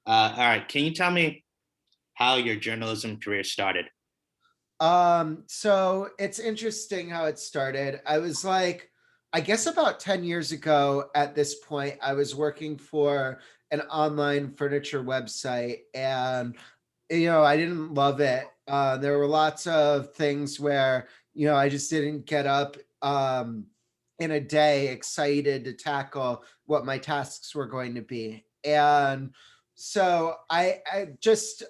All right. Can you tell me how your journalism career started? So it's interesting how it started. I was like, I guess about 10 years ago at this point, I was working for an online furniture website and I didn't love it. There were lots of things where, I just didn't get up in a day excited to tackle what my tasks were going to be. And so I just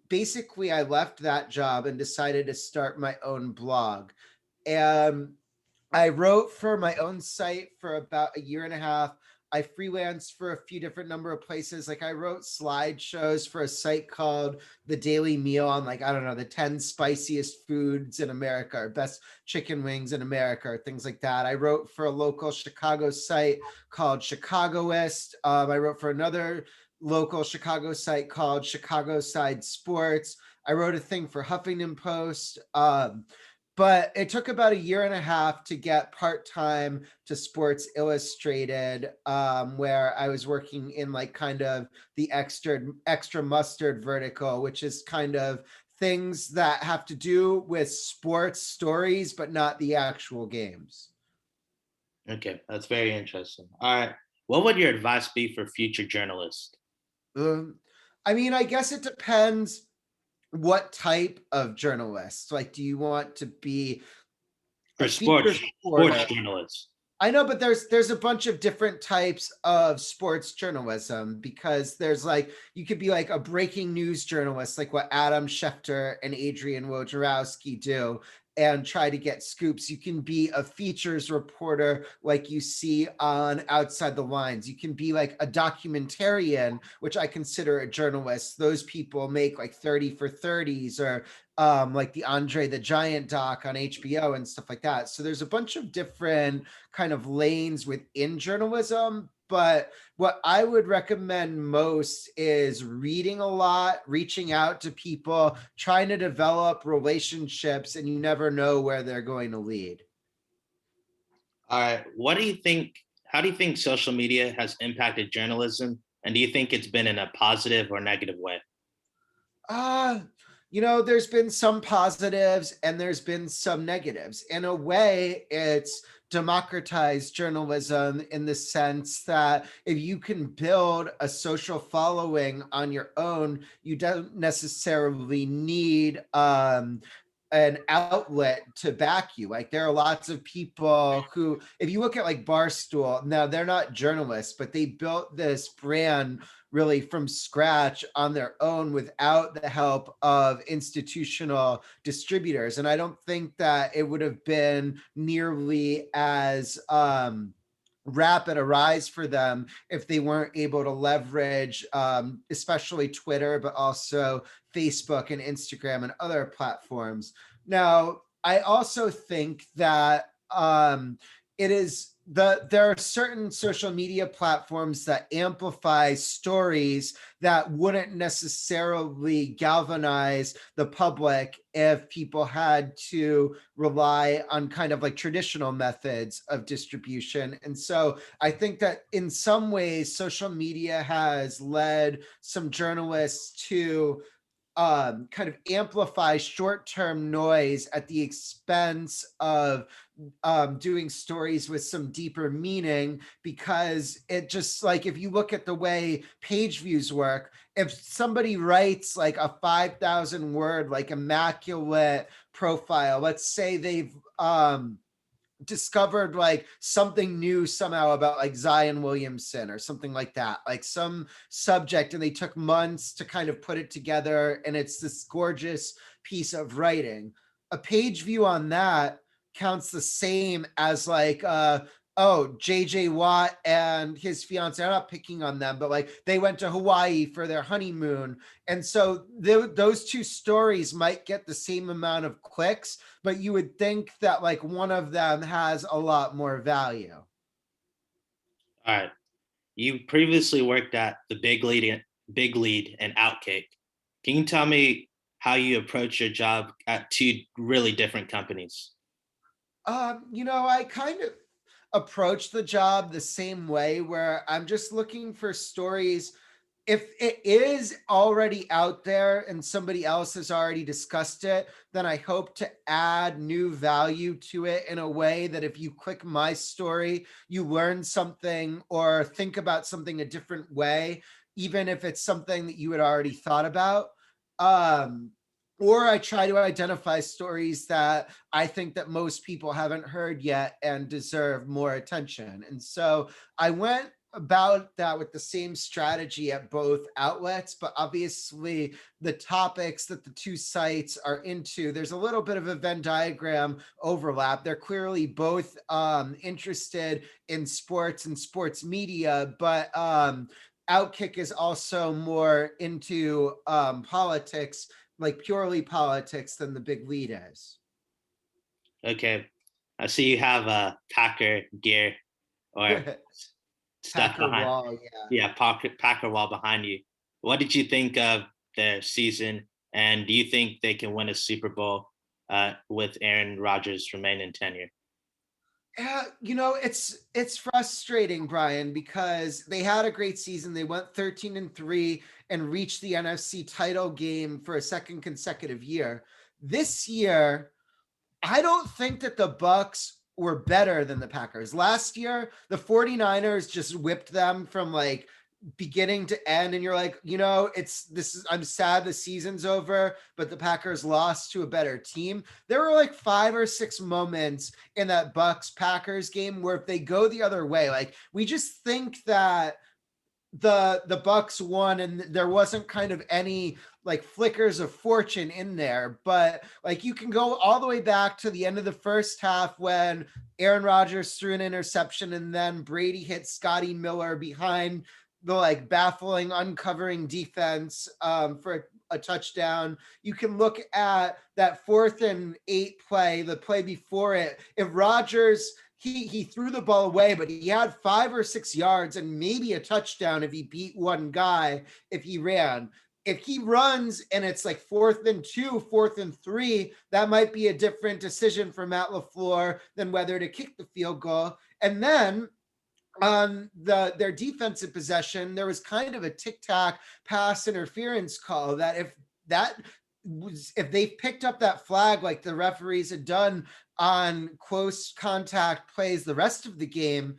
basically I left that job and decided to start my own blog. And I wrote for my own site for about a year and a half. I freelanced for a few different number of places. Like I wrote slideshows for a site called The Daily Meal on like, I don't know, the 10 spiciest foods in America or best chicken wings in America or things like that. I wrote for a local Chicago site called Chicagoist. I wrote for another local Chicago site called Chicago Side Sports. I wrote a thing for Huffington Post. But it took about a year and a half to get part-time to Sports Illustrated, where I was working in like kind of the extra mustard vertical, which is kind of things that have to do with sports stories, but not the actual games. Okay, that's very interesting. All right. What would your advice be for future journalists? Um, I mean, I guess it depends what type of journalist. Like, do you want to be a For features sports reporter? journalists. I know, but there's a bunch of different types of sports journalism because there's like you could be like a breaking news journalist, like what Adam Schefter and Adrian Wojnarowski do, and try to get scoops. You can be a features reporter, like you see on Outside the Lines. You can be like a documentarian, which I consider a journalist. Those people make like 30 for 30s or like the Andre the Giant doc on HBO and stuff like that. So there's a bunch of different kind of lanes within journalism. But what I would recommend most is reading a lot, reaching out to people, trying to develop relationships, and you never know where they're going to lead. All right. What do you think? How do you think social media has impacted journalism? And do you think it's been in a positive or negative way? Uh, there's been some positives and there's been some negatives. In a way, it's democratized journalism in the sense that if you can build a social following on your own, you don't necessarily need an outlet to back you. Like there are lots of people who, if you look at like Barstool, now they're not journalists, but they built this brand really from scratch on their own without the help of institutional distributors. And I don't think that it would have been nearly as rapid a rise for them if they weren't able to leverage especially Twitter, but also Facebook and Instagram and other platforms. Now, I also think that it is there are certain social media platforms that amplify stories that wouldn't necessarily galvanize the public if people had to rely on kind of like traditional methods of distribution. And so I think that in some ways social media has led some journalists to kind of amplify short-term noise at the expense of doing stories with some deeper meaning, because it just like if you look at the way page views work, if somebody writes like a 5,000 word like immaculate profile, let's say they've discovered like something new somehow about like Zion Williamson or something like that, like some subject, and they took months to kind of put it together, and it's this gorgeous piece of writing. A page view on that counts the same as like oh, JJ Watt and his fiance, I'm not picking on them, but like they went to Hawaii for their honeymoon. And so those two stories might get the same amount of clicks, but you would think that like one of them has a lot more value. All right. You previously worked at the Big Lead and Outcake. Can you tell me how you approach your job at two really different companies? I kind of approach the job the same way where I'm just looking for stories if it is already out there and somebody else has already discussed it, then I hope to add new value to it in a way that if you click my story, you learn something or think about something a different way, even if it's something that you had already thought about. Um, or I try to identify stories that I think that most people haven't heard yet and deserve more attention. And so I went about that with the same strategy at both outlets, but obviously the topics that the two sites are into, there's a little bit of a Venn diagram overlap. They're clearly both interested in sports and sports media, but Outkick is also more into politics, like purely politics, than the Big Lead is. Okay, I see you have a Packer gear or stuff Packer behind. Wall, yeah. Yeah, Packer wall behind you. What did you think of their season, and do you think they can win a Super Bowl with Aaron Rodgers' remaining tenure? It's frustrating, Brian, because they had a great season. They went 13-3 and reached the NFC title game for a second consecutive year. This year, I don't think that the Bucks were better than the Packers. Last year, the 49ers just whipped them from like beginning to end, and you're like, it's this is, I'm sad the season's over, but the Packers lost to a better team. There were like 5 or 6 moments in that Bucks Packers game where if they go the other way, like we just think that the Bucks won and there wasn't kind of any like flickers of fortune in there. But like you can go all the way back to the end of the first half when Aaron Rodgers threw an interception and then Brady hit Scotty Miller behind the like baffling uncovering defense for a touchdown. You can look at that 4th and 8 play, the play before it. If Rodgers he threw the ball away, but he had 5 or 6 yards and maybe a touchdown if he beat one guy if he ran. If he runs and it's like 4th and 2, 4th and 3, that might be a different decision for Matt LaFleur than whether to kick the field goal. And then on their defensive possession, there was kind of a tic-tac pass interference call that that if they picked up that flag like the referees had done on close contact plays the rest of the game,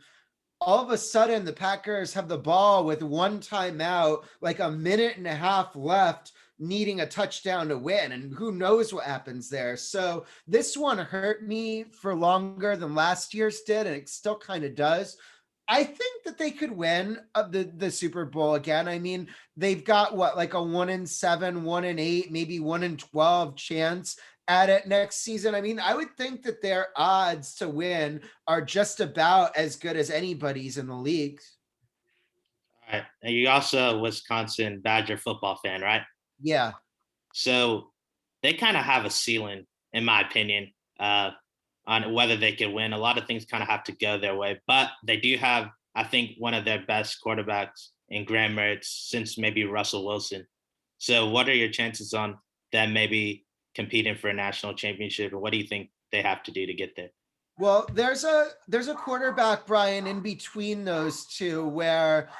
all of a sudden the Packers have the ball with one timeout, like a minute and a half left, needing a touchdown to win. And who knows what happens there. So this one hurt me for longer than last year's did, and it still kind of does. I think that they could win the Super Bowl again. I mean, they've got what, like a 1-7, 1-8, maybe 1-12 chance at it next season. I mean, I would think that their odds to win are just about as good as anybody's in the league. All right, and you're also a Wisconsin Badger football fan, right? Yeah. So they kind of have a ceiling, in my opinion, on whether they can win. A lot of things kind of have to go their way, but they do have, I think, one of their best quarterbacks in Graham Mertz since maybe Russell Wilson. So, what are your chances on them maybe competing for a national championship, and what do you think they have to do to get there? Well, there's a quarterback, Brian, in between those two where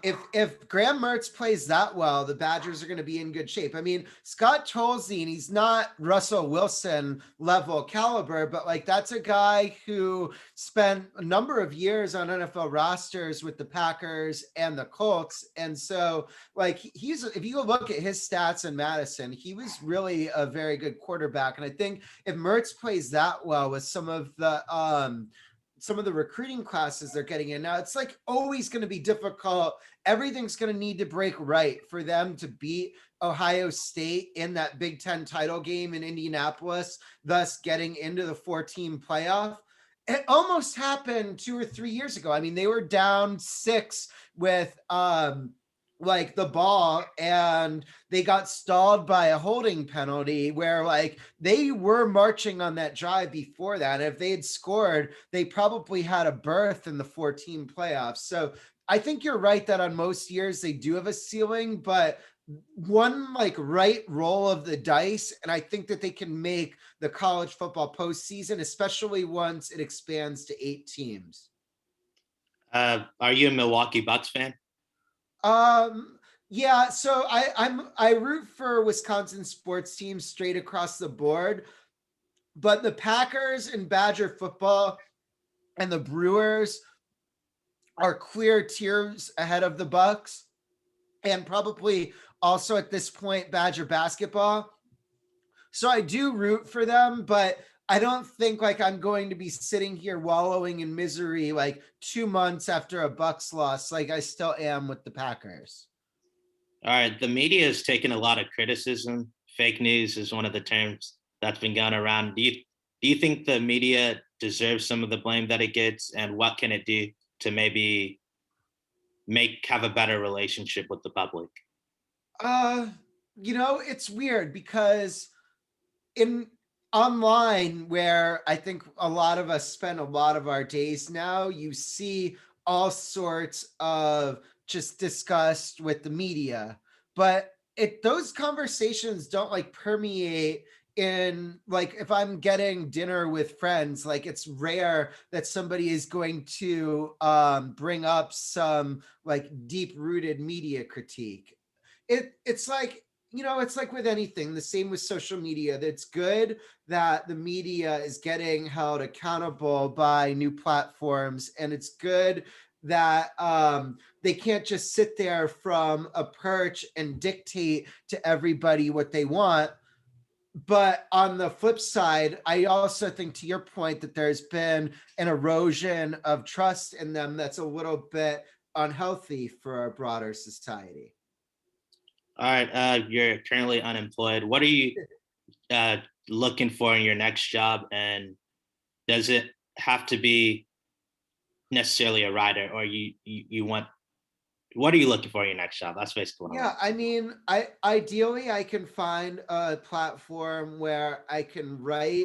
if Graham Mertz plays that well, the Badgers are going to be in good shape. I mean, Scott Tolzien, he's not Russell Wilson level caliber, but like that's a guy who spent a number of years on NFL rosters with the Packers and the Colts. And so like he's, if you look at his stats in Madison, he was really a very good quarterback. And I think if Mertz plays that well with some of the recruiting classes they're getting in now, it's like always going to be difficult. Everything's going to need to break right for them to beat Ohio State in that Big Ten title game in Indianapolis, thus getting into the 4-team playoff. It almost happened 2 or 3 years ago. I mean, they were down 6 with like the ball and they got stalled by a holding penalty where like they were marching on that drive before that. And if they had scored, they probably had a berth in the 4-team playoffs. So I think you're right that on most years they do have a ceiling, but one like right roll of the dice, and I think that they can make the college football postseason, especially once it expands to 8 teams. Are you a Milwaukee Bucks fan? Um, Yeah, so I root for Wisconsin sports teams straight across the board, but the Packers and Badger football and the Brewers are clear tiers ahead of the Bucks, and probably also at this point Badger basketball. So I do root for them, but I don't think like I'm going to be sitting here wallowing in misery like 2 months after a Bucks loss, like I still am with the Packers. All right, the media has taken a lot of criticism. Fake news is one of the terms that's been going around. Do you think the media deserves some of the blame that it gets, and what can it do to maybe make have a better relationship with the public? Uh, it's weird because in online where I think a lot of us spend a lot of our days now, you see all sorts of just disgust with the media. But those conversations don't like permeate in like if I'm getting dinner with friends, like it's rare that somebody is going to bring up some like deep rooted media critique. It's like, it's like with anything, the same with social media. That's good that the media is getting held accountable by new platforms, and it's good that they can't just sit there from a perch and dictate to everybody what they want. But on the flip side, I also think, to your point, that there's been an erosion of trust in them that's a little bit unhealthy for our broader society. All right, you're currently unemployed. What are you uh, looking for in your next job, and does it have to be necessarily a writer, or you want? What are you looking for in your next job? That's basically what I want. Yeah, I mean, I ideally I can find a platform where I can write,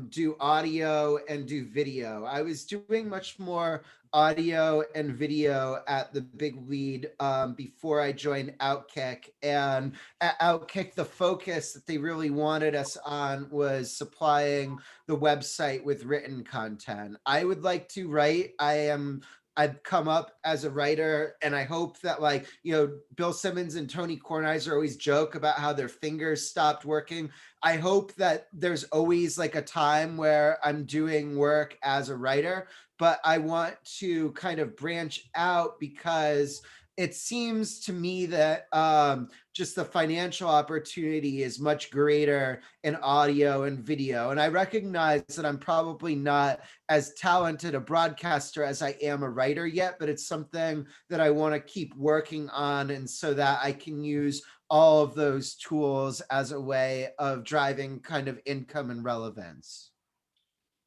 do audio and do video. I was doing much more audio and video at the Big Lead before I joined Outkick. And at Outkick, the focus that they really wanted us on was supplying the website with written content. I would like to write. I've come up as a writer, and I hope that, like, Bill Simmons and Tony Kornheiser always joke about how their fingers stopped working. I hope that there's always like a time where I'm doing work as a writer, but I want to kind of branch out because it seems to me that just the financial opportunity is much greater in audio and video. And I recognize that I'm probably not as talented a broadcaster as I am a writer yet, but it's something that I want to keep working on, and so that I can use all of those tools as a way of driving kind of income and relevance.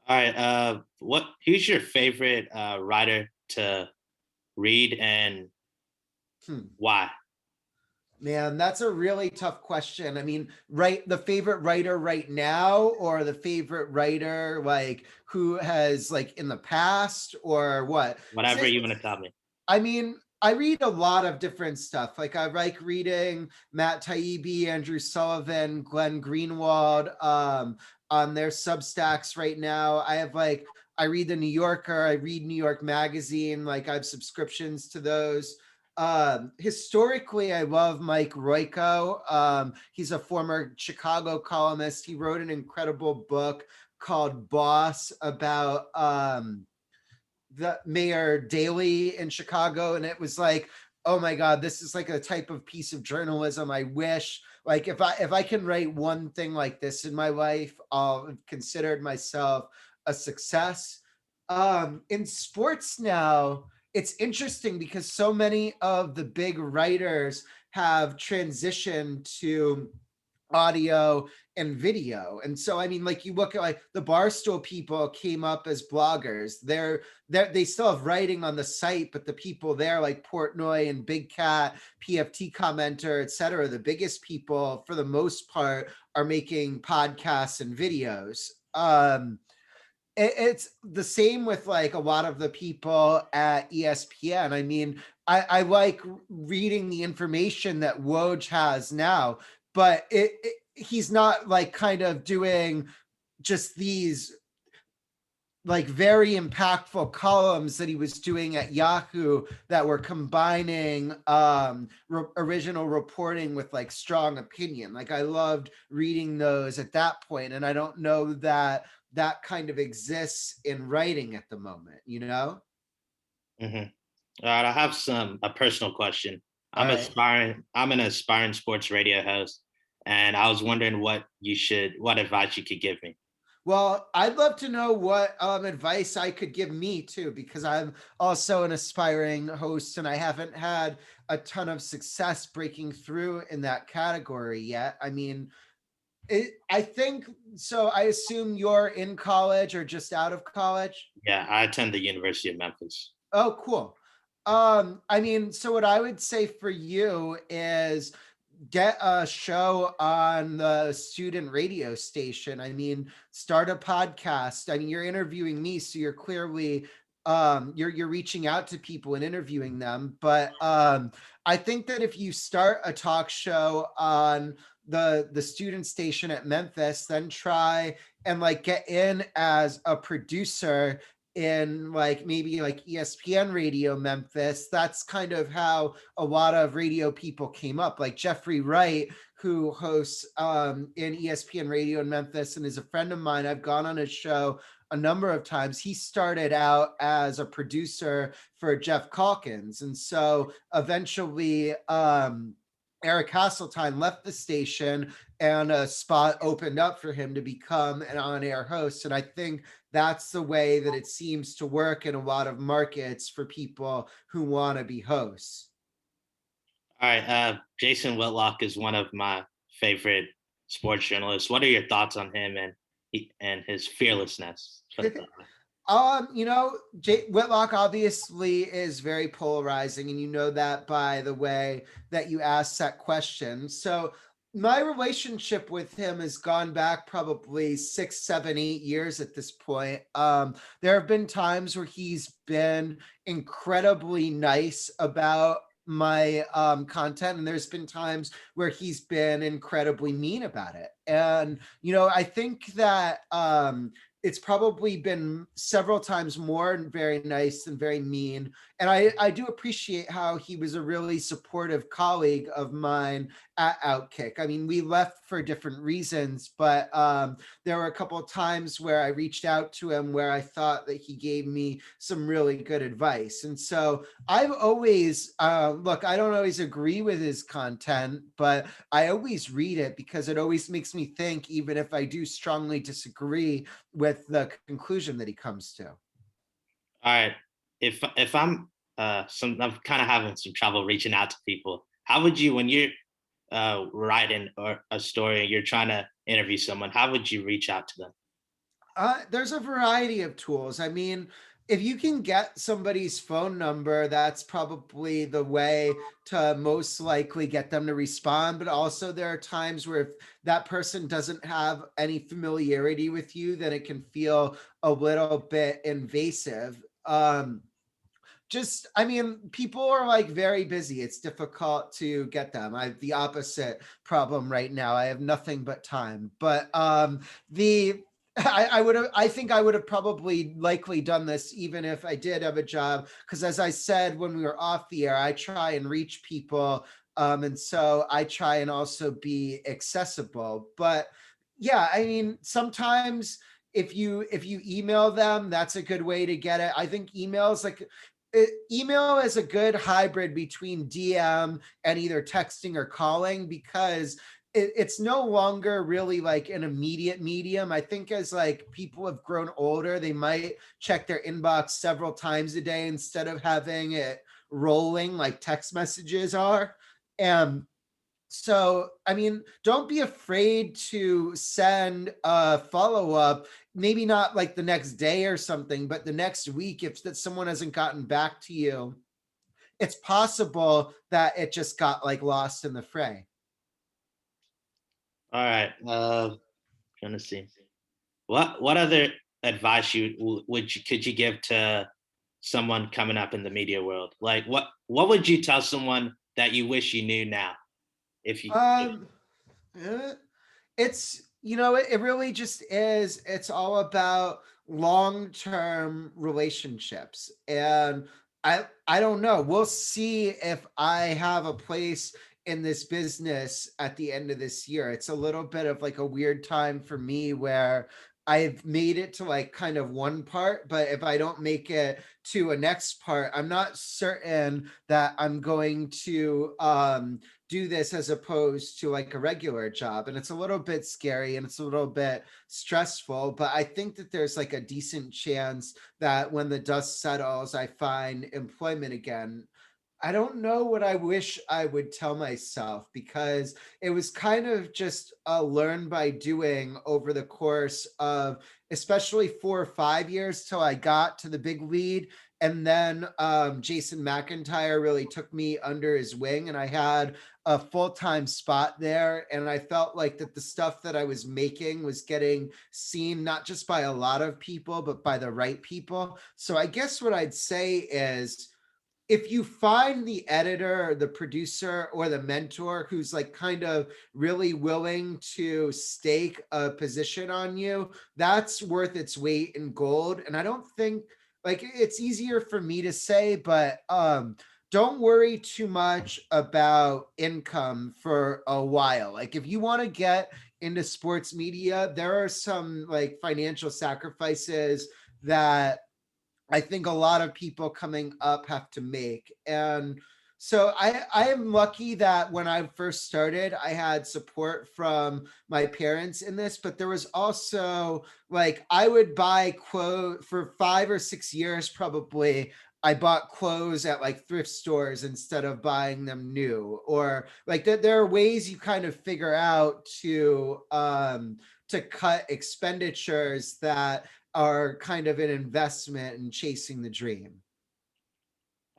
All right, who's your favorite writer to read, and Hmm. why? Man, that's a really tough question. I mean, right, the favorite writer right now, or the favorite writer like who has like in the past, or what? Whatever you want to tell me. I mean, I read a lot of different stuff. Like I like reading Matt Taibbi, Andrew Sullivan, Glenn Greenwald on their Substacks right now. I read the New Yorker, I read New York Magazine, like I have subscriptions to those. Historically, I love Mike Royko. He's a former Chicago columnist. He wrote an incredible book called Boss about the Mayor Daley in Chicago, and it was like, oh my god, this is like a type of piece of journalism I wish, like, if I can write one thing like this in my life, I'll have considered myself a success. In sports now, it's interesting because so many of the big writers have transitioned to audio and video. And so I mean, like, you look at like the Barstool people came up as bloggers. They still have writing on the site, but the people there like Portnoy and Big Cat, PFT commenter, etc., the biggest people for the most part are making podcasts and videos. It's the same with like a lot of the people at ESPN. I mean, I like reading the information that Woj has now, but he's not like kind of doing just these like very impactful columns that he was doing at Yahoo that were combining original reporting with like strong opinion. Like I loved reading those at that point, and I don't know that that kind of exists in writing at the moment, you know? Hmm. All right, I have a personal question. All right. I'm an aspiring sports radio host, and I was wondering what advice you could give me. Well, I'd love to know what advice I could give me too, because I'm also an aspiring host and I haven't had a ton of success breaking through in that category yet. I mean, I think so. I assume you're in college or just out of college. Yeah, I attend the University of Memphis. Oh, cool. I mean, so what I would say for you is get a show on the student radio station. I mean, start a podcast. I mean, you're interviewing me, so you're clearly you're reaching out to people and interviewing them. But I think that if you start a talk show on the student station at Memphis, then try and like get in as a producer in like maybe like ESPN Radio Memphis. That's kind of how a lot of radio people came up, like Jeffrey Wright, who hosts in ESPN Radio in Memphis and is a friend of mine. I've gone on his show a number of times. He started out as a producer for Jeff Calkins. And so eventually, Eric Hasseltine left the station and a spot opened up for him to become an on-air host. And I think that's the way that it seems to work in a lot of markets for people who want to be hosts. All right, Jason Whitlock is one of my favorite sports journalists. What are your thoughts on him and his fearlessness? You know, Whitlock obviously is very polarizing, and you know that by the way that you asked that question. So my relationship with him has gone back probably 6, 7, 8 years at this point. There have been times where he's been incredibly nice about my content, and there's been times where he's been incredibly mean about it. And you know, I think that it's probably been several times more very nice than very mean. And I do appreciate how he was a really supportive colleague of mine at Outkick. I mean, we left for different reasons, but there were a couple of times where I reached out to him where I thought that he gave me some really good advice. And so I've always, look, I don't always agree with his content, but I always read it because it always makes me think, even if I do strongly disagree with the conclusion that he comes to. All right, if I'm kind of having some trouble reaching out to people. How would you, when you're writing or a story and you're trying to interview someone, how would you reach out to them? There's a variety of tools. I mean, if you can get somebody's phone number, that's probably the way to most likely get them to respond. But also, there are times where if that person doesn't have any familiarity with you, then it can feel a little bit invasive. Just I mean, people are like very busy. It's difficult to get them. I have the opposite problem right now. I have nothing but time. But the I would have I think I would have probably likely done this even if I did have a job, because as I said when we were off the air, I try and reach people, and so I try and also be accessible. But yeah, I mean, sometimes if you email them, that's a good way to get it. I think email is a good hybrid between DM and either texting or calling, because it's no longer really like an immediate medium. I think as like people have grown older, they might check their inbox several times a day instead of having it rolling like text messages are. And so, I mean, don't be afraid to send a follow up, maybe not like the next day or something, but the next week if that someone hasn't gotten back to you. It's possible that it just got like lost in the fray. All right, trying to see what other advice could you give to someone coming up in the media world? Like what would you tell someone that you wish you knew now? If you Um, eh, it's, you know, it really just is. It's all about long-term relationships. And I don't know. We'll see if I have a place in this business at the end of this year. It's a little bit of like a weird time for me where I've made it to like kind of one part, but if I don't make it to a next part, I'm not certain that I'm going to do this as opposed to like a regular job. And it's a little bit scary and it's a little bit stressful, but I think that there's like a decent chance that when the dust settles, I find employment again. I don't know what I wish I would tell myself because it was kind of just a learn by doing over the course of especially 4 or 5 years till I got to the big lead. And then Jason McIntyre really took me under his wing, and I had a full time spot there. And I felt like that the stuff that I was making was getting seen not just by a lot of people, but by the right people. So I guess what I'd say is, if you find the editor or the producer or the mentor who's like kind of really willing to stake a position on you, that's worth its weight in gold. And I don't think, like, it's easier for me to say, but don't worry too much about income for a while. Like, if you want to get into sports media, there are some like financial sacrifices that I think a lot of people coming up have to make. And so I am lucky that when I first started, I had support from my parents in this, but there was also like I would buy clothes for 5 or 6 years probably. I bought clothes at like thrift stores instead of buying them new, or like there are ways you kind of figure out to cut expenditures that are kind of an investment in chasing the dream.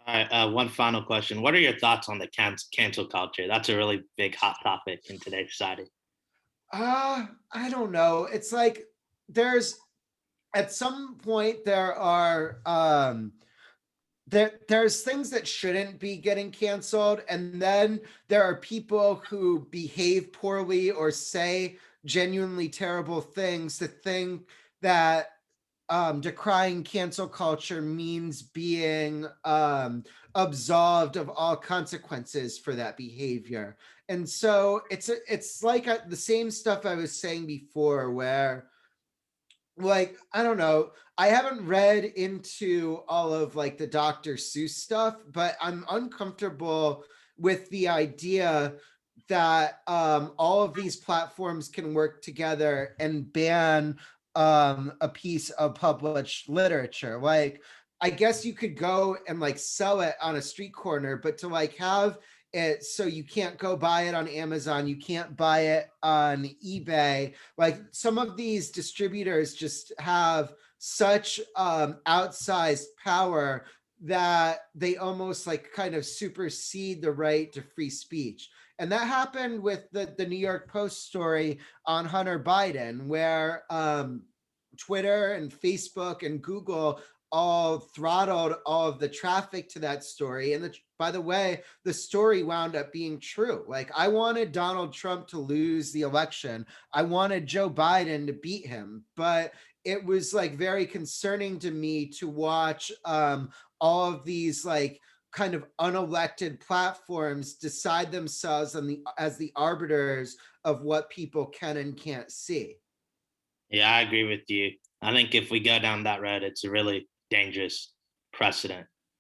All right, one final question. What are your thoughts on the cancel culture? That's a really big hot topic in today's society. I don't know. It's like there's at some point there's things that shouldn't be getting canceled, and then there are people who behave poorly or say genuinely terrible things that think that decrying cancel culture means being absolved of all consequences for that behavior. And so it's like the same stuff I was saying before, where like I don't know, I haven't read into all of like the Dr. Seuss stuff, but I'm uncomfortable with the idea that all of these platforms can work together and ban a piece of published literature. Like, I guess you could go and like sell it on a street corner, but to like have it so you can't go buy it on Amazon, you can't buy it on eBay. Like, some of these distributors just have such outsized power that they almost like kind of supersede the right to free speech. And that happened with the New York Post story on Hunter Biden, where Twitter and Facebook and Google all throttled all of the traffic to that story. And by the way, the story wound up being true. Like, I wanted Donald Trump to lose the election. I wanted Joe Biden to beat him, but it was like very concerning to me to watch all of these like kind of unelected platforms decide themselves on the as the arbiters of what people can and can't see. Yeah, I agree with you. I think if we go down that road, it's a really dangerous precedent.